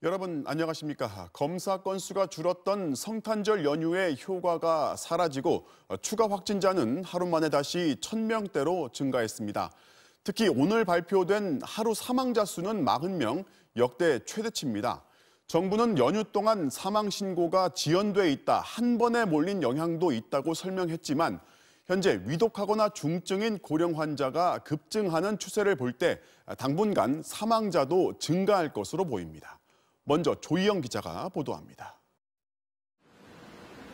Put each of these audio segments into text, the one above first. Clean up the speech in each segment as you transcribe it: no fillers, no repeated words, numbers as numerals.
여러분 안녕하십니까? 검사 건수가 줄었던 성탄절 연휴의 효과가 사라지고 추가 확진자는 하루 만에 다시 1,000명대로 증가했습니다. 특히 오늘 발표된 하루 사망자 수는 40명, 역대 최대치입니다. 정부는 연휴 동안 사망 신고가 지연돼 있다, 한 번에 몰린 영향도 있다고 설명했지만 현재 위독하거나 중증인 고령 환자가 급증하는 추세를 볼 때 당분간 사망자도 증가할 것으로 보입니다. 먼저 조희영 기자가 보도합니다.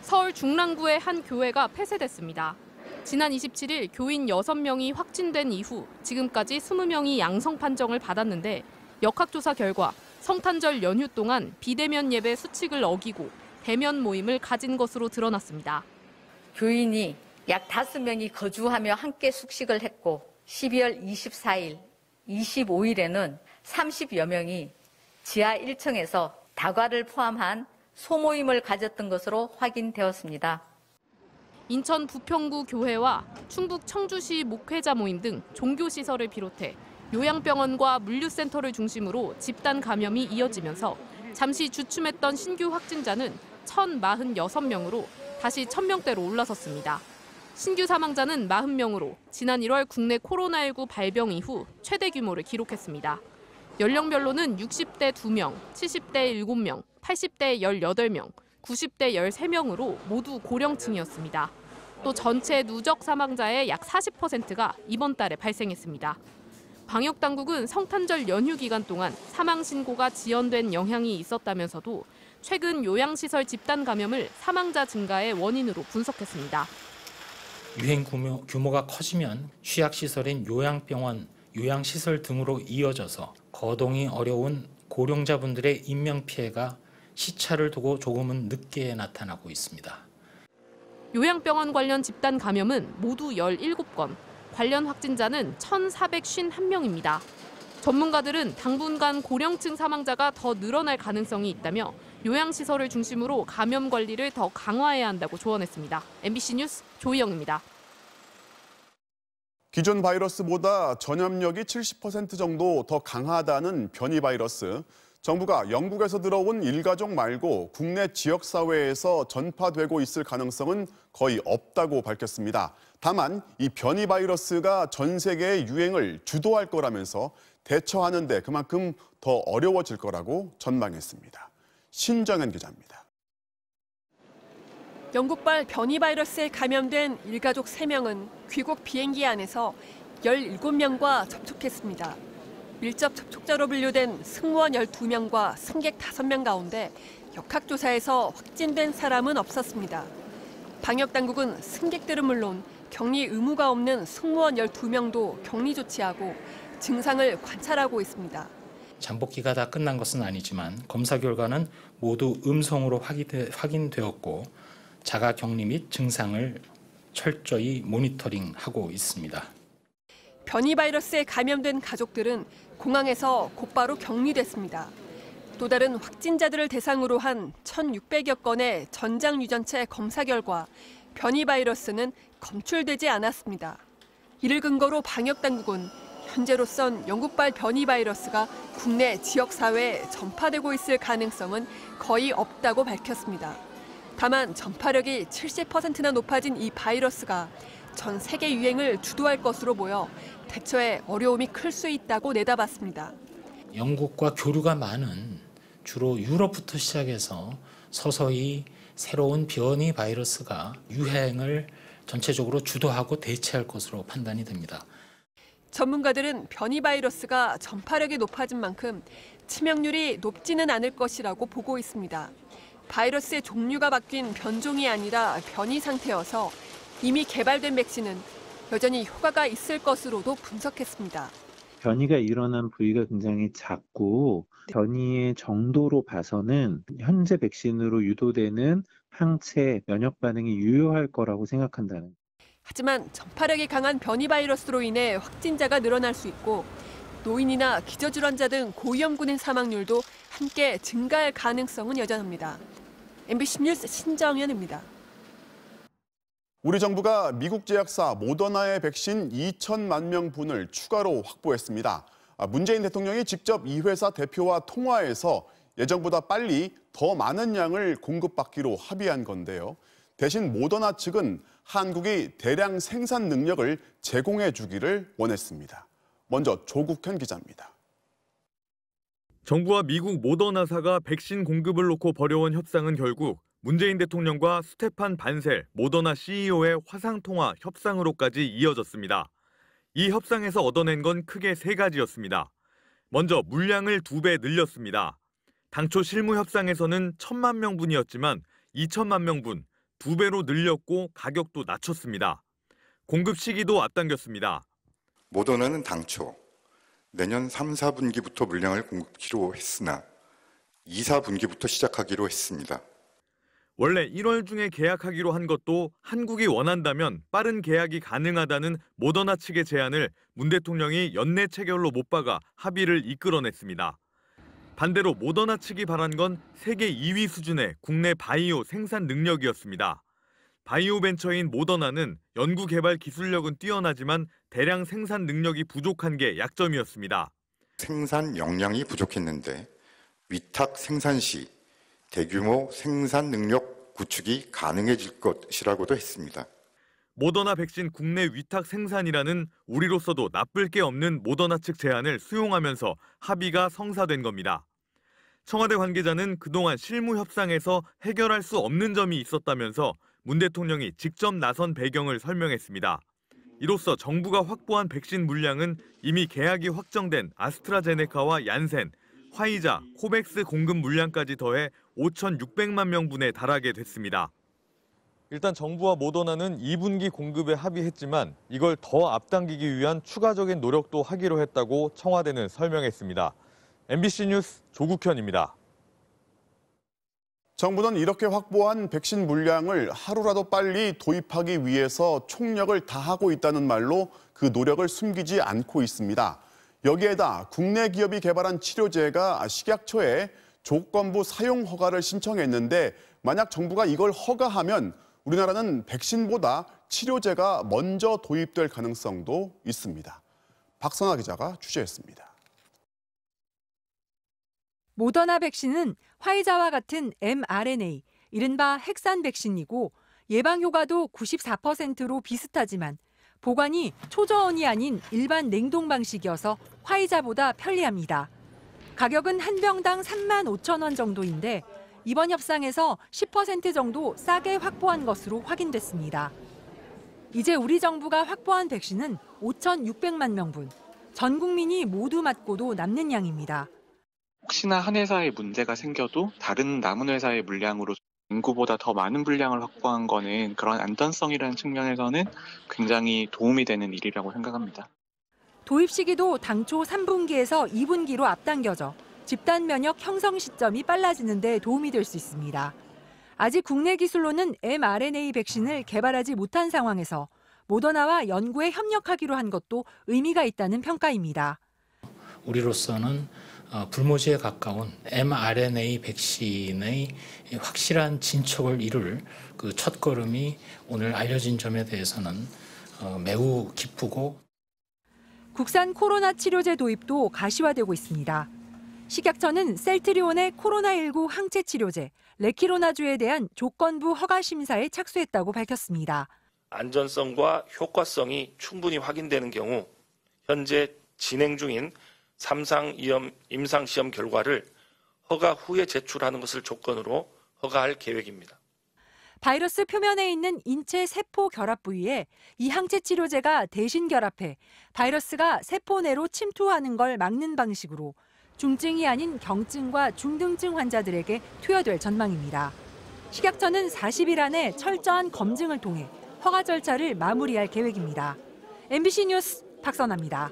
서울 중랑구의 한 교회가 폐쇄됐습니다. 지난 27일 교인 6명이 확진된 이후 지금까지 20명이 양성 판정을 받았는데 역학조사 결과 성탄절 연휴 동안 비대면 예배 수칙을 어기고 대면 모임을 가진 것으로 드러났습니다. 교인이 약 5명이 거주하며 함께 숙식을 했고 12월 24일, 25일에는 30여 명이 지하 1층에서 다과를 포함한 소모임을 가졌던 것으로 확인되었습니다. 인천 부평구 교회와 충북 청주시 목회자 모임 등 종교시설을 비롯해 요양병원과 물류센터를 중심으로 집단 감염이 이어지면서 잠시 주춤했던 신규 확진자는 1,046명으로 다시 1,000명대로 올라섰습니다. 신규 사망자는 40명으로 지난 1월 국내 코로나19 발병 이후 최대 규모를 기록했습니다. 연령별로는 60대 2명, 70대 7명, 80대 18명, 90대 13명으로 모두 고령층이었습니다. 또 전체 누적 사망자의 약 40%가 이번 달에 발생했습니다. 방역당국은 성탄절 연휴 기간 동안 사망 신고가 지연된 영향이 있었다면서도 최근 요양시설 집단 감염을 사망자 증가의 원인으로 분석했습니다. 유행 규모가 커지면 취약시설인 요양병원, 요양시설 등으로 이어져서 거동이 어려운 고령자분들의 인명피해가 시차를 두고 조금은 늦게 나타나고 있습니다. 요양병원 관련 집단 감염은 모두 17건, 관련 확진자는 1,451명입니다. 전문가들은 당분간 고령층 사망자가 더 늘어날 가능성이 있다며 요양시설을 중심으로 감염 관리를 더 강화해야 한다고 조언했습니다. MBC 뉴스 조희영입니다. 기존 바이러스보다 전염력이 70% 정도 더 강하다는 변이 바이러스. 정부가 영국에서 들어온 일가족 말고 국내 지역사회에서 전파되고 있을 가능성은 거의 없다고 밝혔습니다. 다만 이 변이 바이러스가 전 세계의 유행을 주도할 거라면서 대처하는 데 그만큼 더 어려워질 거라고 전망했습니다. 신정현 기자입니다. 영국발 변이 바이러스에 감염된 일가족 3명은 귀국 비행기 안에서 17명과 접촉했습니다. 밀접 접촉자로 분류된 승무원 12명과 승객 5명 가운데 역학조사에서 확진된 사람은 없었습니다. 방역당국은 승객들은 물론 격리 의무가 없는 승무원 12명도 격리 조치하고 증상을 관찰하고 있습니다. 잠복기가 다 끝난 것은 아니지만 검사 결과는 모두 음성으로 확인되었고 자가격리 및 증상을 철저히 모니터링하고 있습니다. 변이 바이러스에 감염된 가족들은 공항에서 곧바로 격리됐습니다. 또 다른 확진자들을 대상으로 한 1,600여 건의 전장 유전체 검사 결과 변이 바이러스는 검출되지 않았습니다. 이를 근거로 방역당국은 현재로선 영국발 변이 바이러스가 국내 지역사회에 전파되고 있을 가능성은 거의 없다고 밝혔습니다. 다만 전파력이 70%나 높아진 이 바이러스가 전 세계 유행을 주도할 것으로 보여 대처에 어려움이 클 수 있다고 내다봤습니다. 영국과 교류가 많은 주로 유럽부터 시작해서 서서히 새로운 변이 바이러스가 유행을 전체적으로 주도하고 대체할 것으로 판단이 됩니다. 전문가들은 변이 바이러스가 전파력이 높아진 만큼 치명률이 높지는 않을 것이라고 보고 있습니다. 바이러스의 종류가 바뀐 변종이 아니라 변이 상태여서 이미 개발된 백신은 여전히 효과가 있을 것으로도 분석했습니다. 변이가 일어난 부위가 굉장히 작고 변이의 정도로 봐서는 현재 백신으로 유도되는 항체, 면역 반응이 유효할 거라고 생각한다는. 하지만 전파력이 강한 변이 바이러스로 인해 확진자가 늘어날 수 있고 노인이나 기저질환자 등 고위험군의 사망률도 함께 증가할 가능성은 여전합니다. MBC 뉴스 신정현입니다. 우리 정부가 미국 제약사 모더나의 백신 2천만 명분을 추가로 확보했습니다. 문재인 대통령이 직접 이 회사 대표와 통화해서 예정보다 빨리 더 많은 양을 공급받기로 합의한 건데요. 대신 모더나 측은 한국이 대량 생산 능력을 제공해 주기를 원했습니다. 먼저 조국현 기자입니다. 정부와 미국 모더나사가 백신 공급을 놓고 벌여온 협상은 결국 문재인 대통령과 스테판 반셀 모더나 CEO의 화상통화 협상으로까지 이어졌습니다. 이 협상에서 얻어낸 건 크게 3가지였습니다. 먼저 물량을 2배 늘렸습니다. 당초 실무 협상에서는 1,000만 명분이었지만 2천만 명분, 2배로 늘렸고 가격도 낮췄습니다. 공급 시기도 앞당겼습니다. 모더나는 당초 내년 3, 4분기부터 물량을 공급하기로 했으나 2, 4분기부터 시작하기로 했습니다. 원래 1월 중에 계약하기로 한 것도 한국이 원한다면 빠른 계약이 가능하다는 모더나 측의 제안을 문 대통령이 연내 체결로 못 박아 합의를 이끌어냈습니다. 반대로 모더나 측이 바란 건 세계 2위 수준의 국내 바이오 생산 능력이었습니다. 바이오 벤처인 모더나는 연구개발 기술력은 뛰어나지만 대량 생산 능력이 부족한 게 약점이었습니다. 생산 역량이 부족했는데 위탁 생산 시 대규모 생산 능력 구축이 가능해질 것이라고도 했습니다. 모더나 백신 국내 위탁 생산이라는 우리로서도 나쁠 게 없는 모더나 측 제안을 수용하면서 합의가 성사된 겁니다. 청와대 관계자는 그동안 실무 협상에서 해결할 수 없는 점이 있었다면서 문 대통령이 직접 나선 배경을 설명했습니다. 이로써 정부가 확보한 백신 물량은 이미 계약이 확정된 아스트라제네카와 얀센, 화이자, 코백스 공급 물량까지 더해 5,600만 명분에 달하게 됐습니다. 일단 정부와 모더나는 2분기 공급에 합의했지만 이걸 더 앞당기기 위한 추가적인 노력도 하기로 했다고 청와대는 설명했습니다. MBC 뉴스 조국현입니다. 정부는 이렇게 확보한 백신 물량을 하루라도 빨리 도입하기 위해서 총력을 다하고 있다는 말로 그 노력을 숨기지 않고 있습니다. 여기에다 국내 기업이 개발한 치료제가 식약처에 조건부 사용 허가를 신청했는데 만약 정부가 이걸 허가하면 우리나라는 백신보다 치료제가 먼저 도입될 가능성도 있습니다. 박선아 기자가 취재했습니다. 모더나 백신은 화이자와 같은 mRNA, 이른바 핵산 백신이고 예방 효과도 94%로 비슷하지만 보관이 초저온이 아닌 일반 냉동 방식이어서 화이자보다 편리합니다. 가격은 한 병당 35,000원 정도인데 이번 협상에서 10% 정도 싸게 확보한 것으로 확인됐습니다. 이제 우리 정부가 확보한 백신은 5,600만 명분. 전 국민이 모두 맞고도 남는 양입니다. 혹시나 한 회사에 문제가 생겨도 다른 남은 회사의 물량으로 인구보다 더 많은 분량을 확보한 거는 그런 안전성이라는 측면에서는 굉장히 도움이 되는 일이라고 생각합니다. 도입 시기도 당초 3분기에서 2분기로 앞당겨져 집단 면역 형성 시점이 빨라지는 데 도움이 될 수 있습니다. 아직 국내 기술로는 mRNA 백신을 개발하지 못한 상황에서 모더나와 연구에 협력하기로 한 것도 의미가 있다는 평가입니다. 우리로서는 불모지에 가까운 mRNA 백신의 확실한 진척을 이룰 그 첫걸음이 오늘 알려진 점에 대해서는 매우 기쁘고 국산 코로나 치료제 도입도 가시화되고 있습니다. 식약처는 셀트리온의 코로나19 항체 치료제 레키로나주에 대한 조건부 허가 심사에 착수했다고 밝혔습니다. 안전성과 효과성이 충분히 확인되는 경우 현재 진행 중인 3상 임상시험 결과를 허가 후에 제출하는 것을 조건으로 허가할 계획입니다. 바이러스 표면에 있는 인체 세포 결합 부위에 이 항체 치료제가 대신 결합해 바이러스가 세포 내로 침투하는 걸 막는 방식으로 중증이 아닌 경증과 중등증 환자들에게 투여될 전망입니다. 식약처는 40일 안에 철저한 검증을 통해 허가 절차를 마무리할 계획입니다. MBC 뉴스 박선아입니다.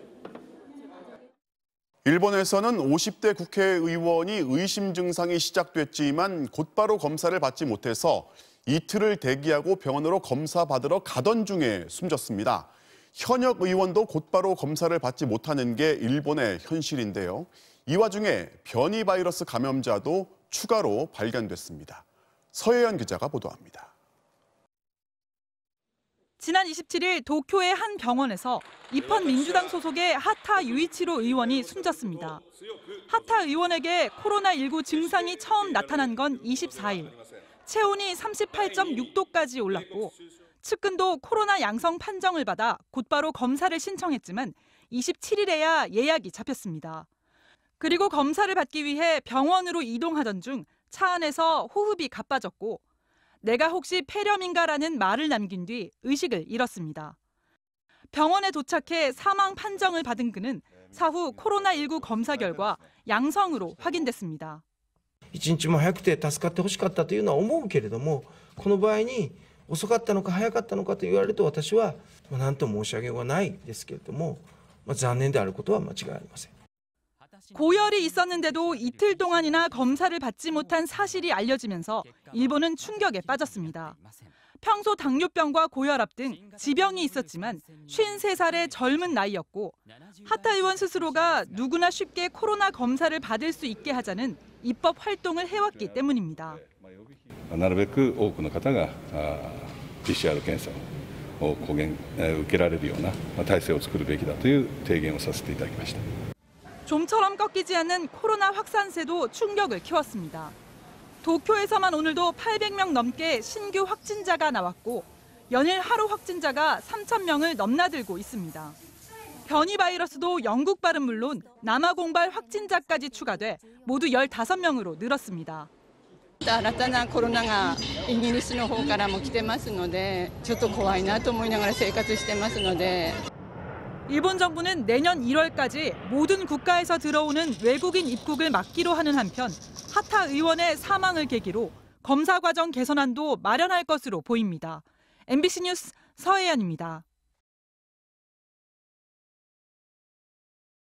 일본에서는 50대 국회의원이 의심 증상이 시작됐지만 곧바로 검사를 받지 못해서 이틀을 대기하고 병원으로 검사 받으러 가던 중에 숨졌습니다. 현역 의원도 곧바로 검사를 받지 못하는 게 일본의 현실인데요. 이 와중에 변이 바이러스 감염자도 추가로 발견됐습니다. 서혜연 기자가 보도합니다. 지난 27일 도쿄의 한 병원에서 입헌 민주당 소속의 하타 유이치로 의원이 숨졌습니다. 하타 의원에게 코로나19 증상이 처음 나타난 건 24일. 체온이 38.6도까지 올랐고 측근도 코로나 양성 판정을 받아 곧바로 검사를 신청했지만 27일에야 예약이 잡혔습니다. 그리고 검사를 받기 위해 병원으로 이동하던 중 차 안에서 호흡이 가빠졌고 내가 혹시 폐렴인가라는 말을 남긴 뒤 의식을 잃었습니다. 병원에 도착해 사망 판정을 받은 그는 사후 코로나19 검사 결과 양성으로 확인됐습니다. 一日も早くて助かってほしかったというのは思うけれども、この場合に遅かったのか早かったのかと言われると私は何と申し上げようがないですけれども、残念であることは間違いありません。 고열이 있었는데도 이틀 동안이나 검사를 받지 못한 사실이 알려지면서 일본은 충격에 빠졌습니다. 평소 당뇨병과 고혈압 등 지병이 있었지만 53살의 젊은 나이였고 하타 의원 스스로가 누구나 쉽게 코로나 검사를 받을 수 있게 하자는 입법 활동을 해왔기 때문입니다. なるべく多くの方がPCR検査を受けられるような体制を作るべきだという提言をさせていただきました. 좀처럼 꺾이지 않는 코로나 확산세도 충격을 키웠습니다. 도쿄에서만 오늘도 800명 넘게 신규 확진자가 나왔고 연일 하루 확진자가 3,000명을 넘나들고 있습니다. 변이 바이러스도 영국발은 물론 남아 공발 확진자까지 추가돼 모두 15명으로 늘었습니다. 新たなコロナがイギリスの方からも来てますので、ちょっと怖いなと思いながら生活してますので. 일본 정부는 내년 1월까지 모든 국가에서 들어오는 외국인 입국을 막기로 하는 한편 하타 의원의 사망을 계기로 검사 과정 개선안도 마련할 것으로 보입니다. MBC 뉴스 서혜연입니다.